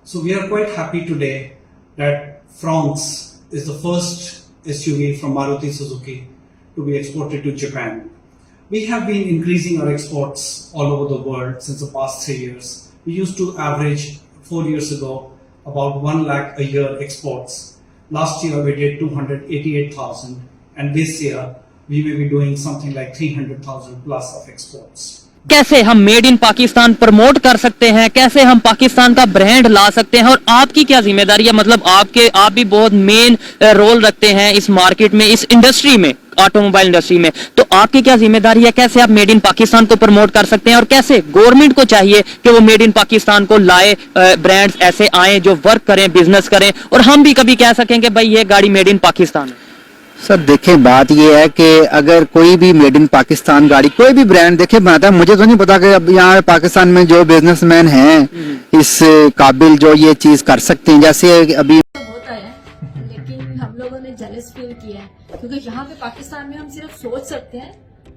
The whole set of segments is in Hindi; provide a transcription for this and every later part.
So we are quite happy today that Fronx is the first SUV from Maruti Suzuki to be exported to Japan. We have been increasing our exports all over the world since the past 3 years. We used to average 4 years ago about 1 lakh a year exports. Last year we did 288,000, and this year we may be doing something like 300,000 plus of exports. कैसे हम मेड इन पाकिस्तान प्रमोट कर सकते हैं, कैसे हम पाकिस्तान का ब्रांड ला सकते हैं, और आपकी क्या जिम्मेदारी है? मतलब आप भी बहुत मेन रोल रखते हैं इस मार्केट में, इस इंडस्ट्री में, ऑटोमोबाइल इंडस्ट्री में, तो आपकी क्या जिम्मेदारी है? कैसे आप मेड इन पाकिस्तान को प्रमोट कर सकते हैं और कैसे गवर्नमेंट को चाहिए कि वो मेड इन पाकिस्तान को लाए, ब्रांड्स ऐसे आए जो वर्क करें, बिजनेस करें, और हम भी कभी कह सकें कि भाई ये गाड़ी मेड इन पाकिस्तान है। सर देखें, बात ये है कि अगर कोई भी मेड इन पाकिस्तान गाड़ी, कोई भी ब्रांड देखे बनाता है, मुझे तो नहीं पता कि अब यहाँ पाकिस्तान में जो बिजनेसमैन हैं इस काबिल जो ये चीज कर सकते हैं, जैसे अभी होता है, लेकिन हम लोगों ने जेलस फील किया है क्योंकि यहाँ पे पाकिस्तान में हम सिर्फ सोच सकते हैं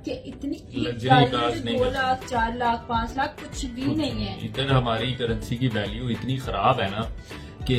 कि इतनी गाड़ी 2 लाख 4 लाख 5 लाख कुछ भी नहीं है। इधर हमारी करेंसी की वैल्यू इतनी खराब है ना कि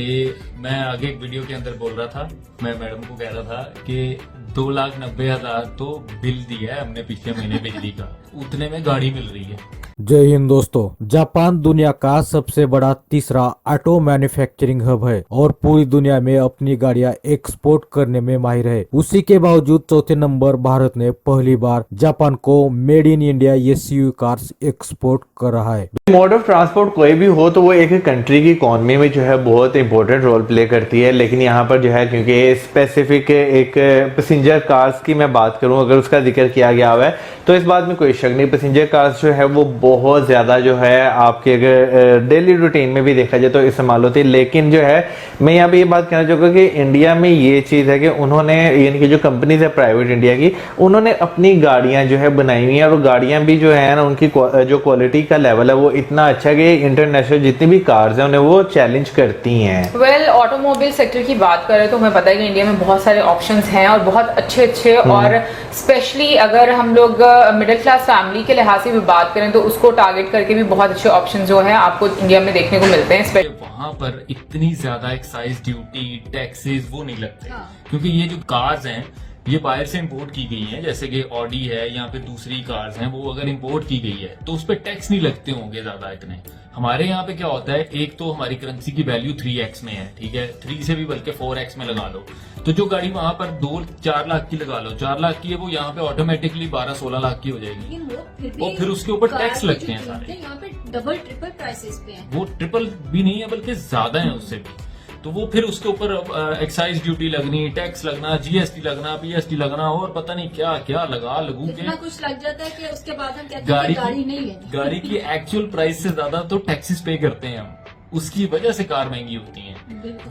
मैं आगे एक वीडियो के अंदर बोल रहा था, मैं मैडम को कह रहा था कि 2,90,000 तो बिल दिया है हमने पिछले महीने बिजली का, उतने में गाड़ी मिल रही है। जय हिंद दोस्तों, जापान दुनिया का सबसे बड़ा तीसरा ऑटो मैन्युफैक्चरिंग हब है और पूरी दुनिया में अपनी गाड़ियां एक्सपोर्ट करने में माहिर है। उसी के बावजूद चौथे नंबर भारत ने पहली बार जापान को made in India SUV cars export कर रहा है। मोड ऑफ ट्रांसपोर्ट कोई भी हो तो वो एक कंट्री की इकोनॉमी में जो है बहुत इंपॉर्टेंट रोल प्ले करती है, लेकिन यहाँ पर जो है क्योंकि स्पेसिफिक एक पैसेंजर कार्स की मैं बात करूँ, अगर उसका जिक्र किया गया हुआ है तो इस बात में कोई शक नहीं, पैसेंजर कार्स जो है वो बहुत ज़्यादा जो है आपके अगर डेली रूटीन में भी देखा जाए तो इस्तेमाल होती है। लेकिन जो है मैं यहाँ पे ये बात कहना चाहूँगा कि इंडिया में ये चीज़ है कि उन्होंने, यानी कि जो कंपनीज है प्राइवेट इंडिया की, उन्होंने अपनी गाड़ियाँ जो है बनाई हुई हैं और गाड़ियाँ भी जो है ना उनकी जो क्वालिटी का लेवल है वो इतना अच्छा है कि इंटरनेशनल जितनी भी कार्स हैं उन्हें वो चैलेंज करती हैं। वेल ऑटोमोबाइल सेक्टर की बात करें तो हमें पता है कि इंडिया में बहुत सारे ऑप्शंस हैं और बहुत अच्छे और स्पेशली अगर हम लोग मिडिल क्लास फैमिली के लिहाज से भी बात करें तो उसको टारगेट करके भी बहुत अच्छे ऑप्शन जो है आपको इंडिया में देखने को मिलते हैं। वहां पर इतनी ज्यादा एक्साइज ड्यूटी, टैक्सेस वो नहीं लगते, क्योंकि ये जो कार्स हैं ये बाहर से इंपोर्ट की गई हैं, जैसे कि ऑडी है या फिर दूसरी कार्स हैं, वो अगर इंपोर्ट की गई है तो उस पर टैक्स नहीं लगते होंगे ज्यादा इतने। हमारे यहाँ पे क्या होता है, एक तो हमारी करेंसी की वैल्यू 3x में है, ठीक है, 3 से भी बल्कि 4x में लगा लो, तो जो गाड़ी वहां पर 2-4 लाख की लगा लो, 4 लाख की है, वो यहाँ पे ऑटोमेटिकली 12-16 लाख की हो जाएगी और फिर उसके ऊपर टैक्स लगते हैं सारे। यहाँ पे डबल ट्रिपल प्राइसेस पे है, वो ट्रिपल भी नहीं है बल्कि ज्यादा है उससे भी, तो वो फिर उसके ऊपर एक्साइज ड्यूटी लगनी, टैक्स लगना, जीएसटी लगना, पीएसटी लगना और पता नहीं क्या क्या लगू के इतना कुछ लग जाता है कि उसके बाद हम कहते हैं गाड़ी नहीं लेनी। गाड़ी की एक्चुअल प्राइस से ज्यादा तो टैक्सेस पे करते हैं हम, उसकी वजह से कार महंगी होती है।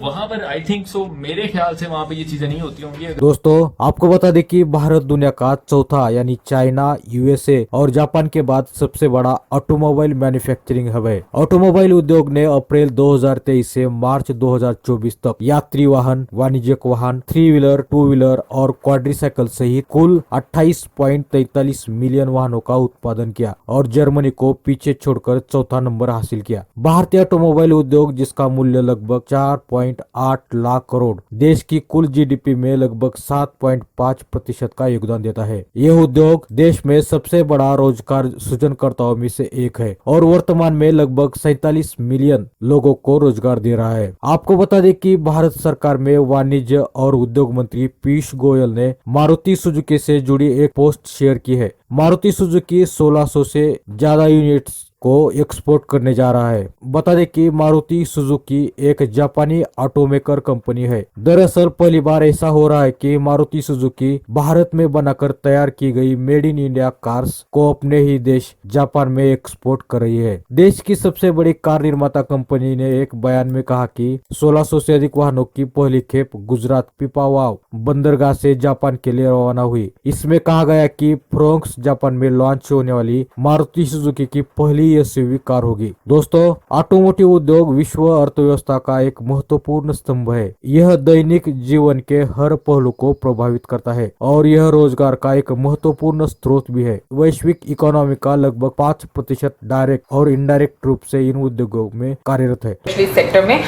वहां पर आई थिंक सो, मेरे ख्याल से वहां पे ये चीजें नहीं होती होंगी। दोस्तों आपको बता दें कि भारत दुनिया का चौथा यानी चाइना, यूएसए और जापान के बाद सबसे बड़ा ऑटोमोबाइल मैन्युफैक्चरिंग हब है। ऑटोमोबाइल उद्योग ने अप्रैल 2023 से मार्च 2024 तक यात्री वाहन, वाणिज्यिक वाहन, 3 व्हीलर, 2 व्हीलर और क्वाड्रीसाइकिल सहित कुल 28.43 मिलियन वाहनों का उत्पादन किया और जर्मनी को पीछे छोड़कर चौथा नंबर हासिल किया। भारतीय ऑटोमोबाइल उद्योग, जिसका मूल्य लगभग 4.8 लाख करोड़, देश की कुल जीडीपी में लगभग 7.5% का योगदान देता है। यह उद्योग देश में सबसे बड़ा रोजगार सृजनकर्ताओं में से एक है और वर्तमान में लगभग 47 मिलियन लोगों को रोजगार दे रहा है। आपको बता दें कि भारत सरकार में वाणिज्य और उद्योग मंत्री पीयूष गोयल ने मारुति सुजुकी से जुड़ी एक पोस्ट शेयर की है। मारुति सुजुकी 1600 से ज्यादा यूनिट्स को एक्सपोर्ट करने जा रहा है। बता दें कि मारुति सुजुकी एक जापानी ऑटोमेकर कंपनी है। दरअसल पहली बार ऐसा हो रहा है कि मारुति सुजुकी भारत में बनाकर तैयार की गई मेड इन इंडिया कार्स को अपने ही देश जापान में एक्सपोर्ट कर रही है। देश की सबसे बड़ी कार निर्माता कंपनी ने एक बयान में कहा कि 1600 से अधिक वाहनों की पहली खेप गुजरात पिपावाव बंदरगाह से जापान के लिए रवाना हुई। इसमें कहा गया कि फ्रोंक्स जापान में लॉन्च होने वाली मारुति सुजुकी की पहली ही एसयूवी कार होगी। दोस्तों, ऑटोमोटिव उद्योग विश्व अर्थव्यवस्था का एक महत्वपूर्ण स्तंभ है। यह दैनिक जीवन के हर पहलू को प्रभावित करता है और यह रोजगार का एक महत्वपूर्ण स्रोत भी है। वैश्विक इकोनॉमी का लगभग 5% डायरेक्ट और इनडायरेक्ट रूप से इन उद्योगों में कार्यरत है। सेक्टर में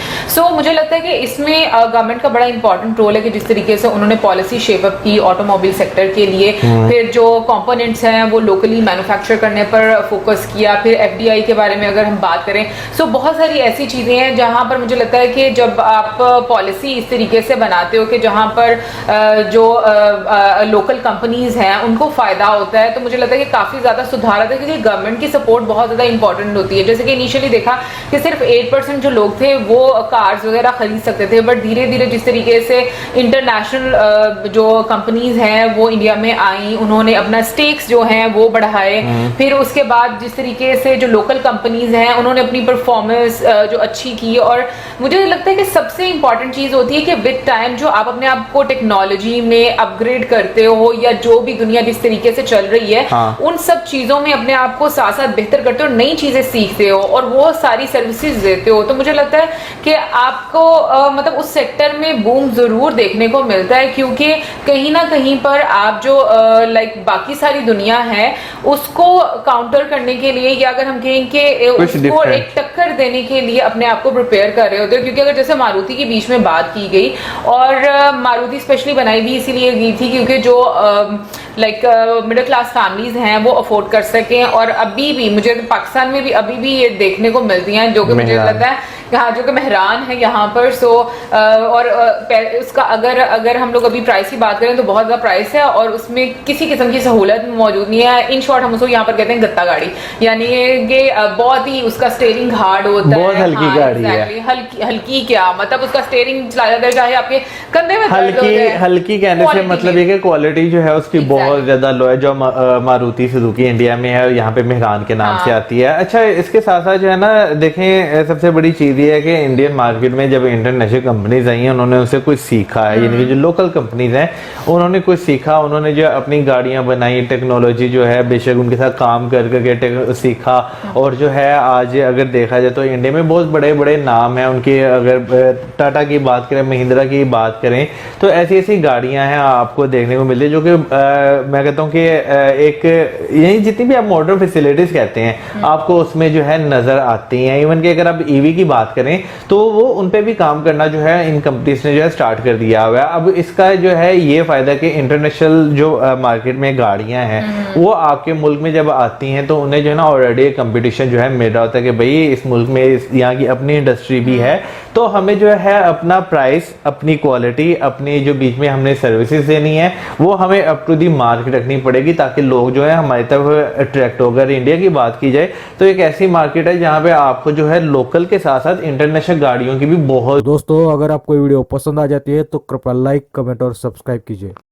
मुझे लगता है कि इसमें गवर्नमेंट का बड़ा इंपॉर्टेंट रोल है कि जिस तरीके से उन्होंने पॉलिसी शेप अप की ऑटोमोबाइल सेक्टर के लिए, फिर जो कंपोनेंट्स हैं वो लोकली मैन्युफैक्चर करने पर फोकस किया, फिर एफडीआई के बारे में अगर हम बात करें बहुत सारी ऐसी चीजें हैं जहां पर मुझे लगता है कि जब आप पॉलिसी इस तरीके से बनाते हो कि जहां पर जो लोकल कंपनीज हैं उनको फायदा होता है, तो मुझे लगता है कि काफी ज्यादा सुधार आता है, क्योंकि गवर्नमेंट की सपोर्ट बहुत ज्यादा इंपॉर्टेंट होती है। जैसे कि इनिशियली देखा कि सिर्फ 8% जो लोग थे वो कार्स वगैरह खरीद सकते थे, बट धीरे धीरे जिस तरीके से इंटरनेशनल जो कंपनीज हैं वो इंडिया में आई, उन्होंने अपना स्टेक्स जो हैं वो बढ़ाए, फिर उसके बाद जिस तरीके से जो लोकल कंपनीज हैं उन्होंने अपनी परफॉर्मेंस जो अच्छी की। और मुझे लगता है कि सबसे इंपॉर्टेंट चीज होती है कि विद टाइम जो आप अपने आप को टेक्नोलॉजी में अपग्रेड करते हो, या जो भी दुनिया जिस तरीके से चल रही है उन सब चीजों में अपने आप को साथ साथ बेहतर करते हो, नई चीजें सीखते हो और वो सारी सर्विसेज देते हो। तो मुझे लगता है कि आपको मतलब उस सेक्टर में बूम जरूर देखने को मिलता है, क्योंकि कहीं ना कहीं पर आप जो बाकी सारी दुनिया है उसको काउंटर करने के लिए, या अगर हम कहें कि उसको एक टक्कर देने के लिए अपने आप को प्रिपेयर कर रहे होते हो। क्योंकि अगर जैसे मारुति की बीच में बात की गई, और मारुति स्पेशली बनाई भी इसीलिए गई थी क्योंकि जो मिडिल क्लास फैमिलीज हैं वो अफोर्ड कर सकें, और अभी भी मुझे पाकिस्तान में भी अभी भी ये देखने को मिलती हैं, जो कि मुझे लगता है जो कि मेहरान है यहाँ पर। और उसका अगर हम लोग अभी प्राइस की बात करें तो बहुत ज्यादा प्राइस है, और उसमें किसी किस्म की सहूलत मौजूद नहीं है। इन शॉर्ट हम उसको यहाँ पर कहते हैं गत्ता गाड़ी, यानी कि बहुत ही उसका स्टेयरिंग हार्ड होता है, बहुत हल्की गाड़ी है। हल्की क्या मतलब, उसका स्टेयरिंग चला जाता है चाहे आपके कंधे में हल्की कहने से मतलब ये कि क्वालिटी जो है उसकी बहुत ज्यादा लो है, जो मारुति सुजुकी इंडिया में है, यहाँ पे मेहरान के नाम से आती है। अच्छा, इसके साथ साथ जो है ना, देखें सबसे बड़ी चीज ये है कि इंडियन मार्केट में जब इंटरनेशनल कंपनीज आई हैं उन्होंने उनसे कुछ सीखा है, यानी कि जो लोकल कंपनीज हैं उन्होंने कुछ सीखा, उन्होंने जो अपनी गाड़ियां बनाई, टेक्नोलॉजी जो है बेशक उनके साथ काम कर करके सीखा, और जो है आज अगर देखा जाए तो इंडिया में बहुत बड़े बड़े नाम हैं उनके। अगर टाटा की बात करें, महिंद्रा की बात करें, तो ऐसी ऐसी गाड़ियां हैं आपको देखने को मिलती है जो कि मैं कहता हूँ कि एक यही जितनी भी आप मॉडर्न फैसिलिटीज कहते हैं आपको उसमें जो है नजर आती हैं। इवन कि अगर आप ईवी की बात करें तो वो उन पे भी काम करना जो है इन कंपनीज ने जो है स्टार्ट कर दिया हुआ है। अब इसका जो है ये फायदा कि इंटरनेशनल जो मार्केट में गाड़ियां हैं वो आपके मुल्क में जब आती हैं तो उन्हें जो है ना ऑलरेडी कंपटीशन जो है मिल रहा होता है कि भाई इस मुल्क में यहाँ की अपनी इंडस्ट्री भी है, तो हमें जो है अपना प्राइस, अपनी क्वालिटी, अपनी जो बीच में हमने सर्विसेज देनी है वो हमें अप टू दी मार्क रखनी पड़ेगी, ताकि लोग जो है हमारी तरफ अट्रैक्ट हो। अगर इंडिया की बात की जाए तो एक ऐसी मार्केट है जहाँ पे आपको जो है लोकल के साथ साथ इंटरनेशनल गाड़ियों की भी बहुत। दोस्तों, अगर आपको वीडियो पसंद आ जाती है तो कृपया लाइक, कमेंट और सब्सक्राइब कीजिए।